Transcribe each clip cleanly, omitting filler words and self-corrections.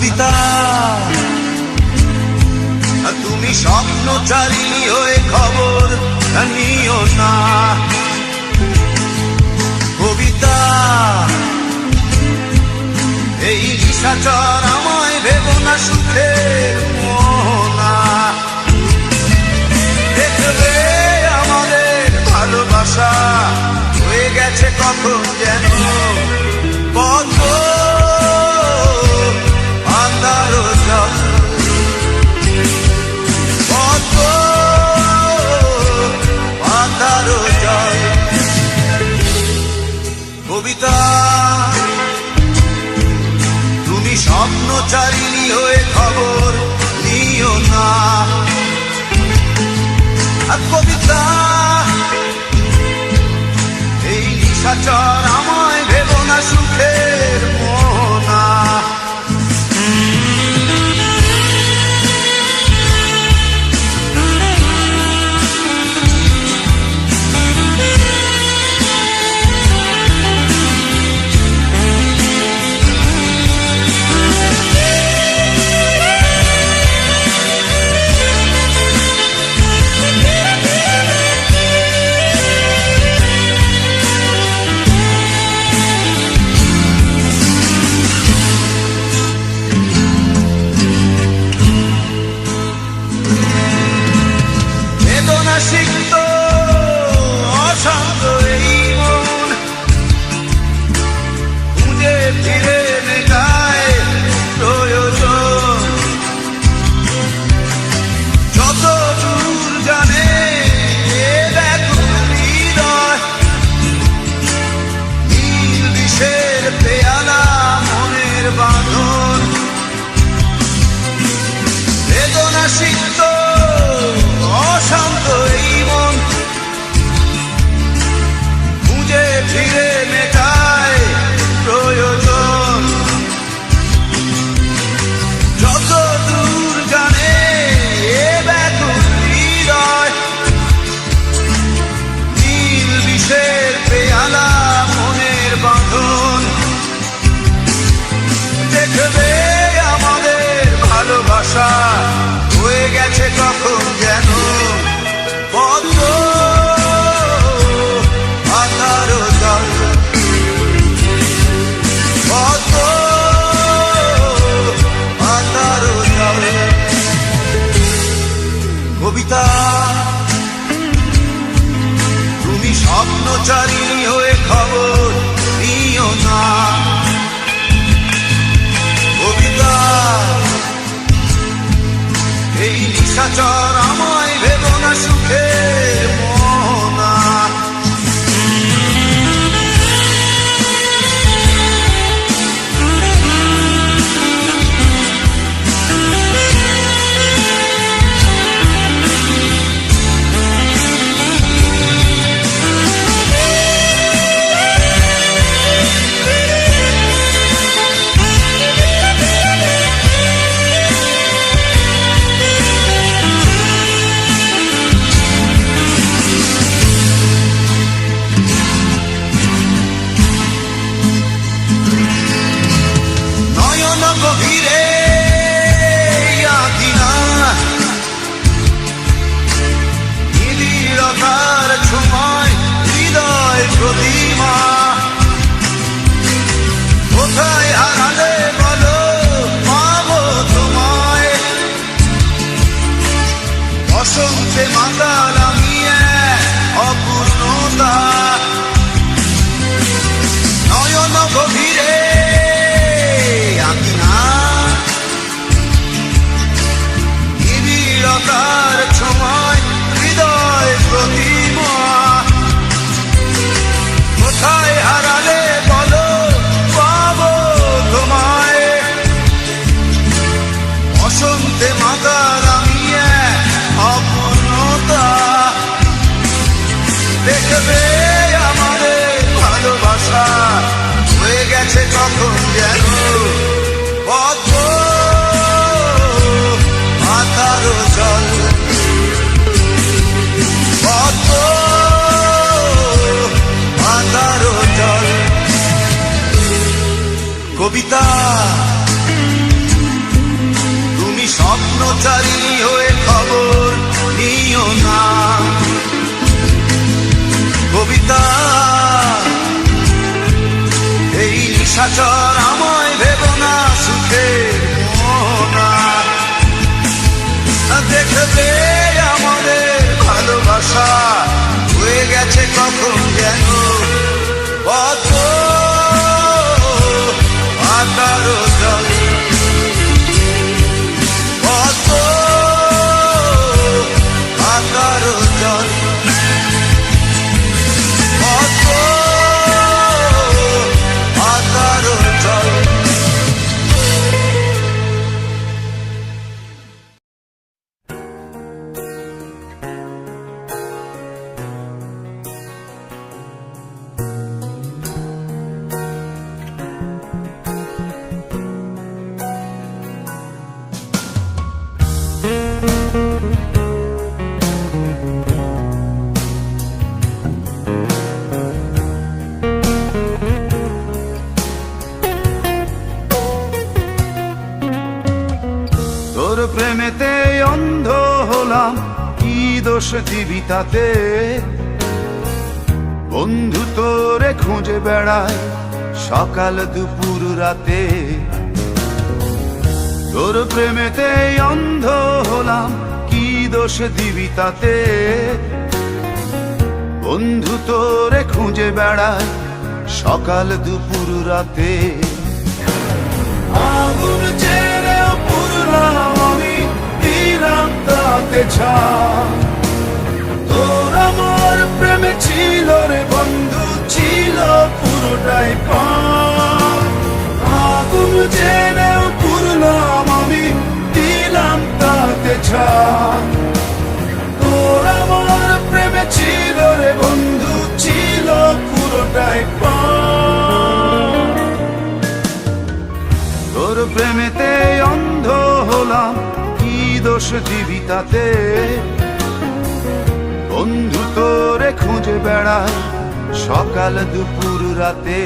কবিতা তুমি স্বপ্নচারী হয়ে খবর নিও না। কবিতা এই নিশাচর আমায় ভেবো না সুখের মোহনা। দেখবে আমাদের ভালোবাসা হয়ে গেছে কখন যেন পদ্ম আন্ধার জল, পদ্ম আন্ধার জল। কবিতা তুমি স্বপ্নচারিণী হয়ে খবর নিও না। কবিতা এই নিশাচর আমায় ভেবো না সুখের মোহনা। সিক্ত অশান্ত এই মন খুঁজে ফিরে মেটায় প্রয়োজন। যত দূর জানে ব্যাকুল হৃদয়, নীল বিষের পেয়ালা মনের বাঁধন। বেদনা সিক্ত অশান্ত এই মন খুঁজে ফিরে মেটায় প্রয়োজন। যত দূর জানে ব্যাকুল হৃদয়, নীল বিষের পেয়ালা মনের বাঁধন। দেখবে আমাদের ভালোবাসা হয়ে গেছে কখন যেন পদ্ম আন্ধার জল, পদ্ম আন্ধার জল। কবিতা তুমি স্বপ্নচারিণী হয়ে খবর নিও না। কবিতা এই নিশাচর আমায় ভেবো না সুখের মোহনা। গভীরে আঁকিনা নিবিড়তার ছোঁয়ায় হৃদয় প্রতিমা। কোথায় হারালে বলো পাবো তোমায়, বসন্তে মাতাল আমি অপূর্ণতা। নয়ন গভীরে নিবিড়তার ছোঁয়ায় হৃদয় প্রতিমা। কোথায় হারালে বলো পাবো তোমায়, বসন্তে মাতাল আমি অপূর্ণতা। দেখবে আমাদের ভালোবাসা হয়ে গেছে কখন যেন পদ্ম আন্ধার জল, পদ্ম আন্ধার জল। কবিতা না কবিতা এই নিশাচর আমায় ভেব না সুখের মোহনা দেখবে আমাদের ভালোবাসা হয়ে গেছে কখন যেন পদ্ম আকারো জল পদ্ম আকারো জল পদ্ম আকারো জল তোর প্রেমেতে অন্ধ হলাম, কি দোষ দিবি তাতে? বন্ধু তোরে খুঁজে বেড়ায় সকাল দুপুর রাতে। তোর প্রেমেতে অন্ধ হলাম, কি দোষ দিবি তাতে? বন্ধু তোরে খুঁজে বেড়ায় সকাল দুপুর রাতে। আগুন ছেড়েও পুরলাম আমি, দিলাম তাতে ছাপ। তোর আমার প্রেমে ছিল রে বন্ধু, ছিল পুরোটাই পাপ। আগুন ছেড়েও পুরলাম আমি, দিলাম তাতে ছাপ। তোর আমার প্রেমে ছিল রে বন্ধু, ছিল পুরোটাই পাপ। তোর প্রেমেতে অন্ধ হলাম, কি দোষ দিবি তাতে? বন্ধু তোরে খুঁজে বেড়ায় সকাল দুপুর রাতে।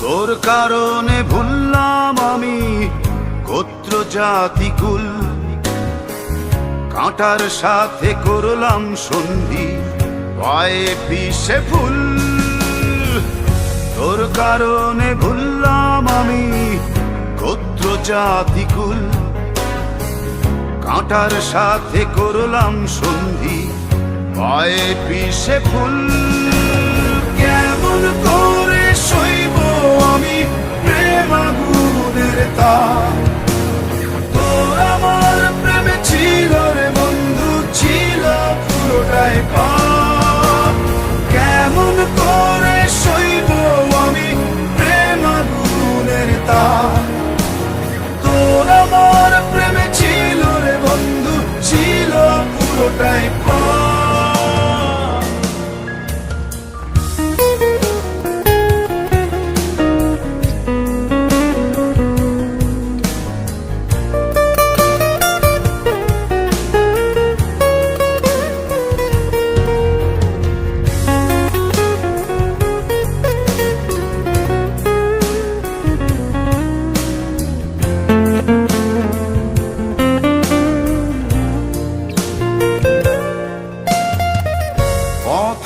তোর কারণে ভুললাম আমি গোত্র জাতি কুল, কাঁটার সাথে করলাম সন্ধি, পায়ে পিষে ফুল। তোর কারণে ভুললাম আমি গোত্র জাতি কুল, কাঁটার সাথে করলাম সন্ধি, পায়ে পিষে ফুল। কেমন করে সইব আমি প্রেম আগুনের তাপ? তোর আমার প্রেমে ছিল রে বন্ধু, ছিল পুরোটাই পাপ। কেমন করে সইব আমি প্রেম আগুনের তাপ? তোর আমার প্রেমে ছিল রে বন্ধু, ছিল পুরোটাই পাপ।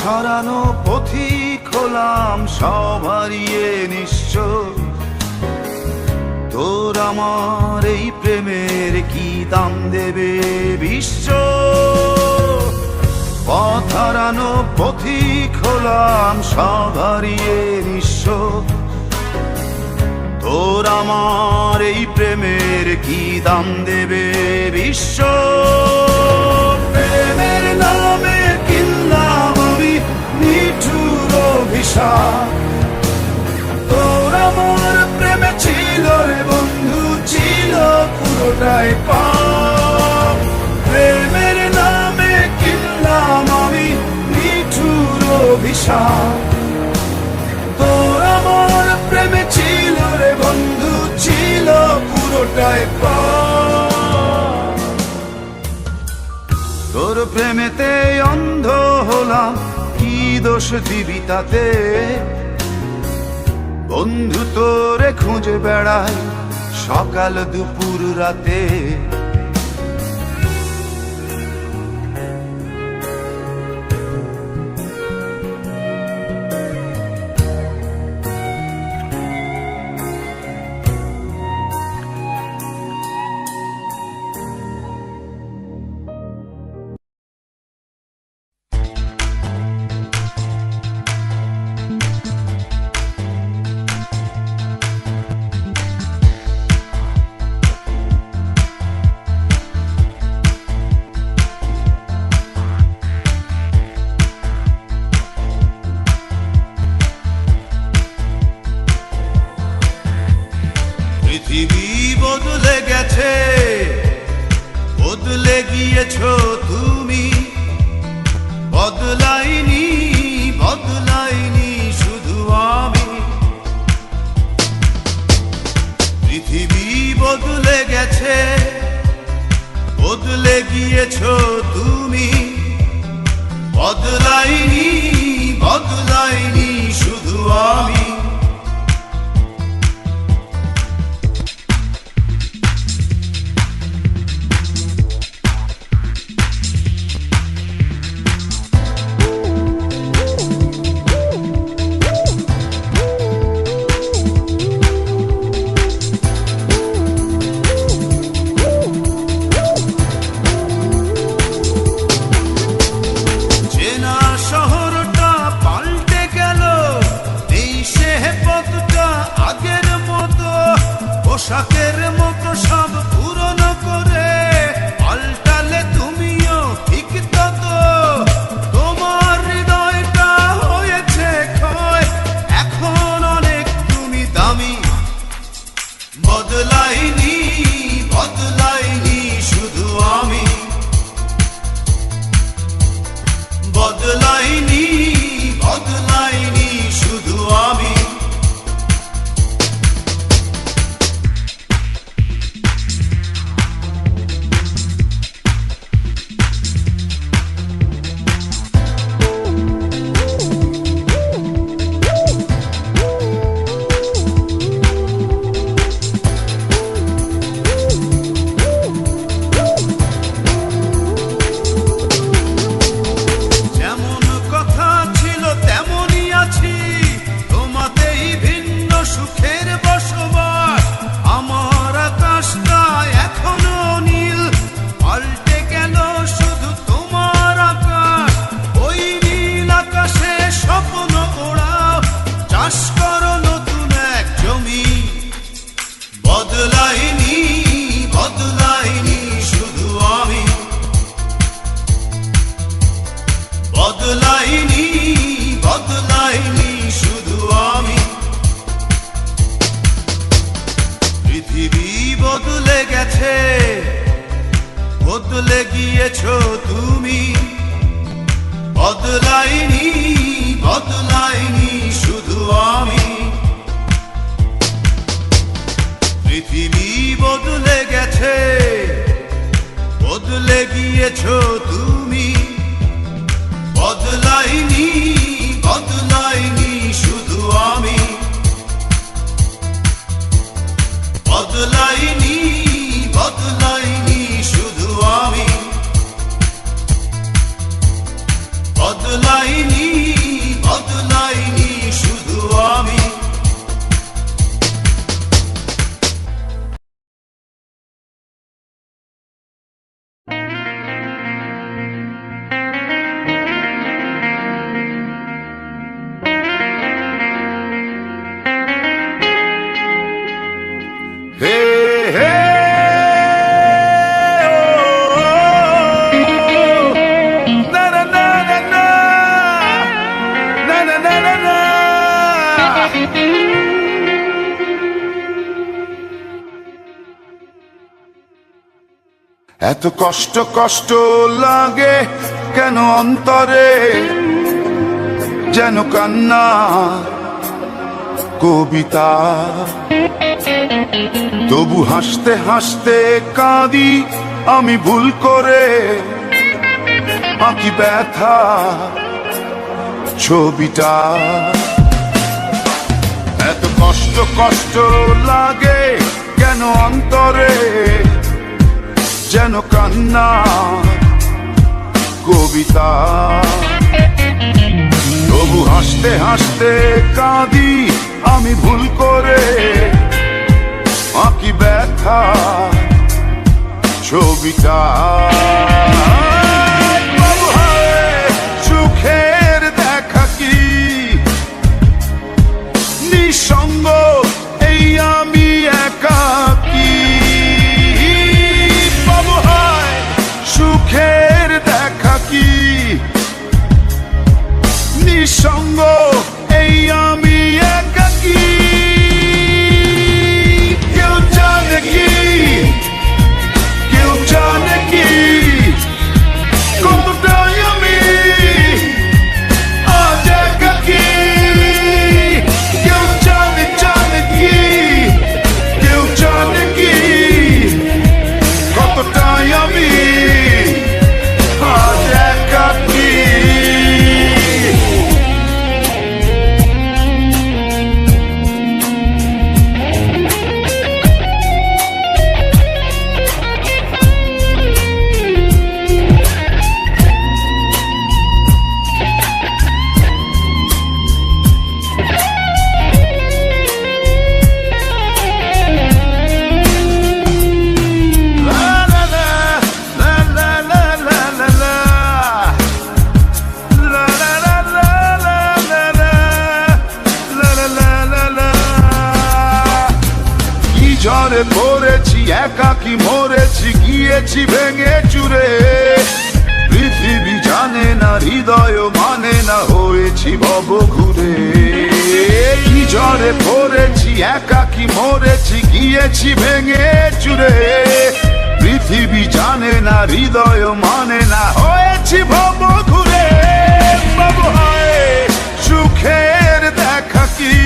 হারানো পথিক হলাম সব হারিয়ে নিঃস্ব। তোর আমার এই প্রেমের কি দাম দেবে বিশ্ব? পথ হারানো পথিক হলাম সব হারিয়ে নিঃস্ব। তোর আমার এই প্রেমের কি দাম দেবে বিশ্ব? প্রেমের নামে কিনলাম আমি নিঠুর অভিশাপ। তোর আমার প্রেমে ছিল রে বন্ধু, ছিল পুরোটাই পাপ। প্রেমের নামে কিনলাম আমি অভিশাপ। তোর আমার প্রেমে ছিল রে বন্ধু, ছিল পুরোটাই পাপ। তোর প্রেমেতে অন্ধ হলাম, কি দোষ দিবি তাতে? বন্ধু তোরে খুঁজে বেড়াই সকাল দুপুর রাতে। পৃথিবী বদলে গেছে, বদলে গিয়েছো তুমি। বদলাইনি, বদলাইনি শুধু আমি। পৃথিবী বদলে গেছে, বদলে গিয়েছো তুমি। বদলাইনি, বদলাইনি শুধু আমি। পোশাকের মতো সব পুরনো করে পাল্টালে তুমিও ঠিক তত। তোমার হৃদয়টা হয়েছে ক্ষয়, এখন অনেক তুমি দামি। বদলাইনি, বদলাইনি শুধু আমি। বদলাইনি, বদলাইনি শুধু আমি। বদলাইনি, বদলাইনি শুধু আমি। বদলাইনি, বদলাইনি শুধু আমি। পৃথিবী বদলে গেছে, বদলে গিয়েছো তুমি। বদলাইনি, বদলাইনি শুধু আমি। পৃথিবী বদলে গেছে, বদলে গিয়েছো তুমি। বদলাইনি, বদলাইনি শুধু আমি। বদলাইনি, বদলাইনি শুধু আমি। বদলাইনি, বদলাইনি শুধু আমি। এত কষ্ট কষ্ট লাগে কেন অন্তরে, যেন কান্না কবিতা। তবু হাসতে হাসতে কাঁদি আমি ভুল করে, আঁকি ব্যথা ছবিটা। এত কষ্ট কষ্ট লাগে কেন অন্তরে, যেন কান্না কবিতা। তবু হাসতে হাসতে কাঁদি আমি ভুল করে, আঁকি ব্যথা ছবিটা। বাবু হায়, সুখের দেখা কি নিঃসঙ্গ এই আমি একাকী। বাবু হায়, সুখের দেখা কি নিঃসঙ্গ এই আমি একাকী। কেউ জানে কি, কেউ জানে কি কতটাই আমি আজ একাকী। কেউ জানে জানে কি, কেউ জানে কি কতটাই আমি আজ একাকী। ঝড়ে পড়েছি একাকি মরেছি গিয়েছি ভেঙে চুরে। পৃথিবী জানে না হৃদয় মানে না হয়েছি ভব ঘুরে। কি ঝড়ে পড়েছি একাকি মরেছি গিয়েছি ভেঙে চুরে। পৃথিবী জানে না হৃদয় মানে না হয়েছি ভব ঘুরে। বাবু হায়, সুখের দেখা কি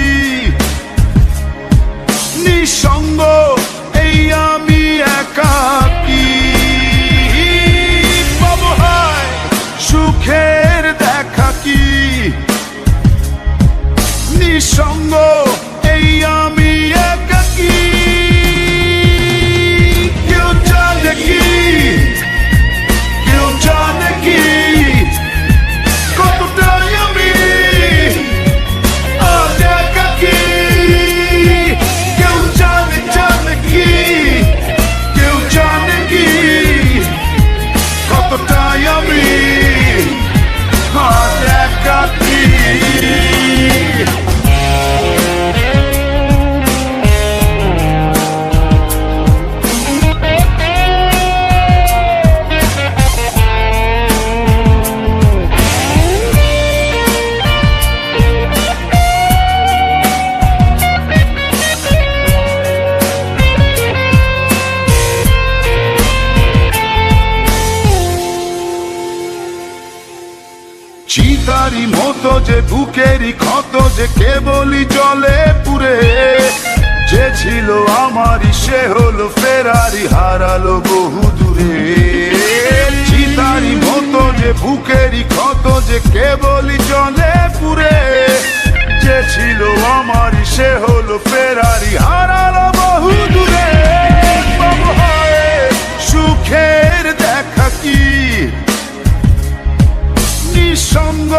নিঃসঙ্গ এই আমি একাকী। বাবু হায়, সুখের দেখা কি নিঃসঙ্গ এই আমি একাকী। কেউ জানে কি, কেউ জানে কি কতটাই আমি আজ একাকী। কেউ জানে জানে কি, কেউ জানে কি কতটাই আমি আজ একাকী। চিতারি মতো যে বুকেরই ক্ষত যে কেবলই জলে পুরে। যে ছিল আমারই সে হলো ফেরারি হারালো বহু দূরে। চিতারি মতো যে বুকেরই ক্ষত যে কেবলই জলে পুরে। যে ছিল আমারই সে হলো ফেরারি হারালো বহু দূরে। বাবু হায়, সুখের দেখা কি নিঃসঙ্গ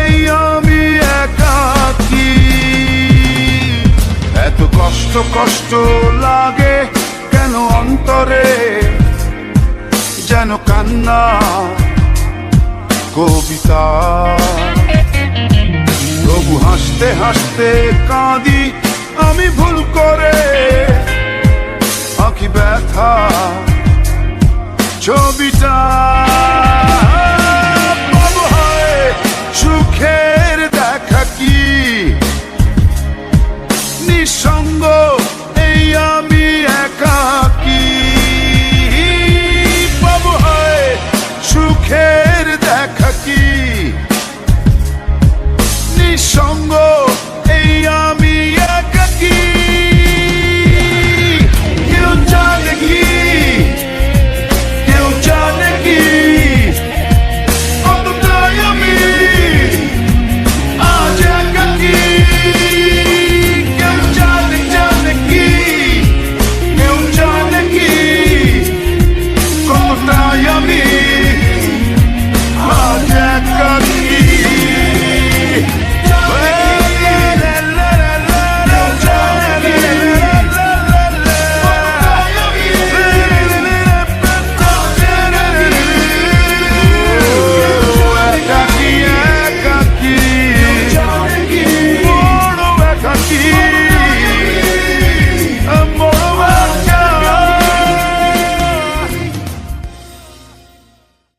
এই আমি একাকী। এত কষ্ট কষ্ট লাগে কেন অন্তরে, যেন কান্না কবিতা। তবু হাসতে হাসতে কাঁদি আমি ভুল করে, আঁকি ব্যথা ছবিটা।